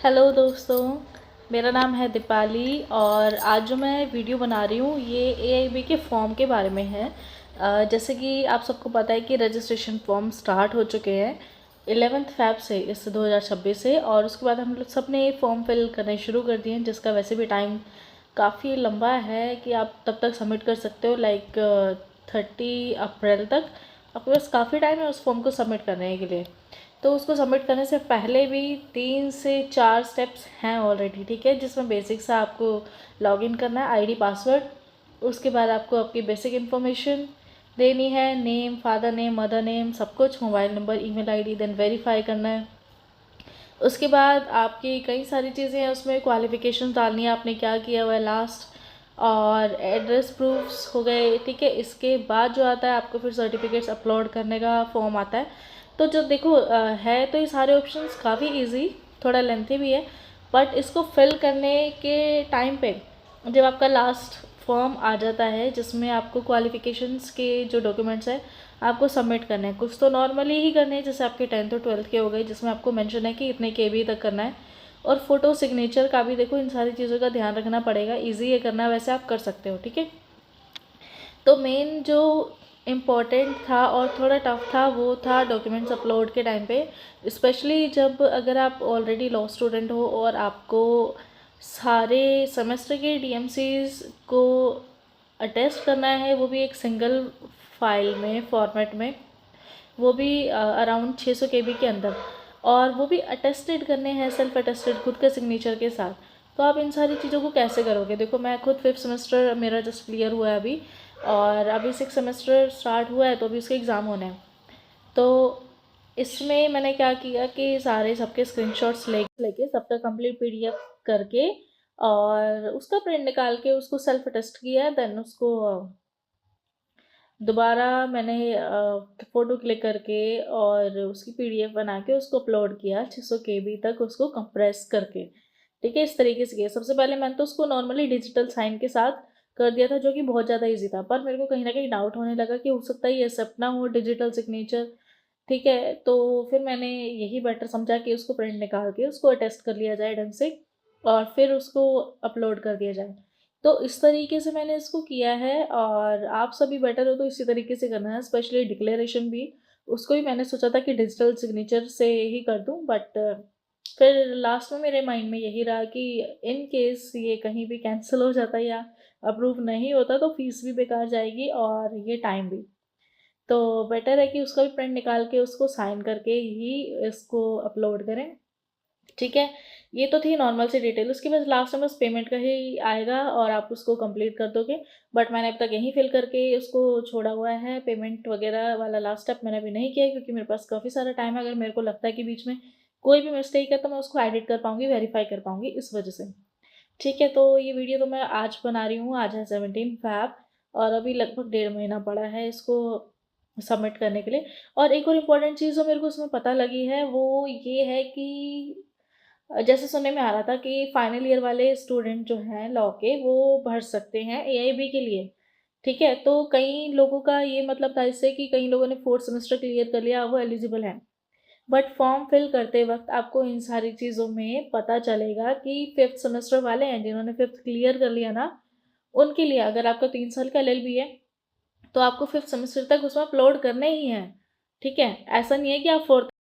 Hello दोस्तों, मेरा नाम है दीपाली और आज जो मैं वीडियो बना रही हूँ ये एआईबी के फॉर्म के बारे में है। जैसे कि आप सबको पता है कि रजिस्ट्रेशन फॉर्म स्टार्ट हो चुके हैं 11 फ़रवरी से इस 2026 से, और उसके बाद हम लोग सब ने फॉर्म फिल करने शुरू कर दिए हैं, जिसका वैसे भी टाइम काफ़ी लंबा है कि आप तब तक सबमिट कर सकते हो, लाइक 30 अप्रैल तक आपके पास काफ़ी टाइम है उस फॉर्म को सबमिट करने के लिए। तो उसको सबमिट करने से पहले भी 3 से 4 स्टेप्स हैं ऑलरेडी, ठीक है, जिसमें बेसिक सा आपको लॉगिन करना है, आईडी पासवर्ड। उसके बाद आपको आपकी बेसिक इन्फॉर्मेशन देनी है, name, father name, mother name, सब कुछ, mobile number, email ID, then verify करना है। उसके बाद आपकी कई सारी चीज़ें हैं, उसमें क्वालिफ़िकेशन डालनी है, आपने क्या किया हुआ है लास्ट, और एड्रेस प्रूफ्स हो गए, ठीक है। इसके बाद जो आता है आपको फिर सर्टिफिकेट्स अपलोड करने का फॉर्म आता है। तो जो देखो है तो ये सारे ऑप्शंस काफ़ी इजी, थोड़ा लेंथी भी है, बट इसको फिल करने के टाइम पे जब आपका लास्ट फॉर्म आ जाता है जिसमें आपको क्वालिफ़िकेशंस के जो डॉक्यूमेंट्स हैं आपको सबमिट करने हैं, कुछ तो नॉर्मली ही करने हैं, जैसे आपके 10th और 12th के हो गए जिसमें आपको मेंशन है कि इतने केबी तक करना है, और फोटो सिग्नेचर का भी देखो, इन सारी चीज़ों का ध्यान रखना पड़ेगा। इजी है करना, वैसे आप कर सकते हो, ठीक है। तो मेन जो इम्पोर्टेंट था और थोड़ा टफ था वो था डॉक्यूमेंट्स अपलोड के टाइम पे, स्पेशली जब अगर आप ऑलरेडी लॉ स्टूडेंट हो और आपको सारे सेमेस्टर के डीएमसीज को अटेस्ट करना है, वो भी एक सिंगल फाइल में, फॉर्मेट में, वो भी अराउंड 600 केबी के अंदर, और वो भी अटेस्टेड करने हैं, सेल्फ अटेस्टेड, खुद के सिग्नेचर के साथ। तो आप इन सारी चीज़ों को कैसे करोगे? देखो, मैं खुद 5th सेमेस्टर मेरा जस्ट क्लियर हुआ है अभी, और अभी 6th सेमेस्टर स्टार्ट हुआ है, तो अभी उसके एग्ज़ाम होने हैं। तो इसमें मैंने क्या किया कि सारे सबके स्क्रीनशॉट्स लेके सबका कंप्लीट पीडीएफ करके और उसका प्रिंट निकाल के उसको सेल्फ अटेस्ट किया, देन उसको दोबारा मैंने फ़ोटो क्लिक करके और उसकी पीडीएफ बना के उसको अपलोड किया 600 केबी तक, उसको कंप्रेस करके, ठीक है। इस तरीके से किया। सबसे पहले मैंने तो उसको नॉर्मली डिजिटल साइन के साथ कर दिया था, जो कि बहुत ज़्यादा इजी था, पर मेरे को कहीं ना कहीं डाउट होने लगा कि हो सकता है ये एक्सेप्ट ना हो डिजिटल सिग्नेचर, ठीक है। तो फिर मैंने यही बेटर समझा कि उसको प्रिंट निकाल के उसको अटेस्ट कर लिया जाए ढंग से, और फिर उसको अपलोड कर दिया जाए। तो इस तरीके से मैंने इसको किया है, और आप सभी बेटर हो तो इसी तरीके से करना है, स्पेशली डिक्लेरेशन भी, उसको भी मैंने सोचा था कि डिजिटल सिग्नेचर से ही कर दूं, बट फिर लास्ट में मेरे माइंड में यही रहा कि इन केस ये कहीं भी कैंसिल हो जाता या अप्रूव नहीं होता तो फीस भी बेकार जाएगी और ये टाइम भी। तो बेटर है कि उसका भी प्रिंट निकाल के उसको साइन करके ही इसको अपलोड करें, ठीक है। ये तो थी नॉर्मल सी डिटेल। उसके बाद लास्ट में बस पेमेंट का ही आएगा और आप उसको कंप्लीट कर दोगे, बट मैंने अब तक यहीं फिल करके उसको छोड़ा हुआ है। पेमेंट वगैरह वाला लास्ट स्टेप मैंने अभी नहीं किया है, क्योंकि मेरे पास काफ़ी सारा टाइम है। अगर मेरे को लगता है कि बीच में कोई भी मिस्टेक है तो मैं उसको एडिट कर पाऊँगी, वेरीफाई कर पाऊँगी, इस वजह से, ठीक है। तो ये वीडियो तो मैं आज बना रही हूँ, आज है 17 फ़रवरी, और अभी लगभग 1.5 महीना पड़ा है इसको सबमिट करने के लिए। और एक और इम्पॉर्टेंट चीज़ जो मेरे को उसमें पता लगी है वो ये है कि जैसे सुनने में आ रहा था कि फाइनल ईयर वाले स्टूडेंट जो हैं लॉ के, वो भर सकते हैं एआईबी के लिए, ठीक है। तो कई लोगों का ये मतलब था इससे कि कई लोगों ने 4th सेमेस्टर क्लियर कर लिया, वो एलिजिबल हैं, बट फॉर्म फिल करते वक्त आपको इन सारी चीज़ों में पता चलेगा कि 5th सेमेस्टर वाले हैं जिन्होंने 5th क्लियर कर लिया ना, उनके लिए अगर आपका 3 साल का एलएलबी है तो आपको 5th सेमेस्टर तक उसमें अपलोड करने ही हैं, ठीक है। ऐसा नहीं है कि आप 4th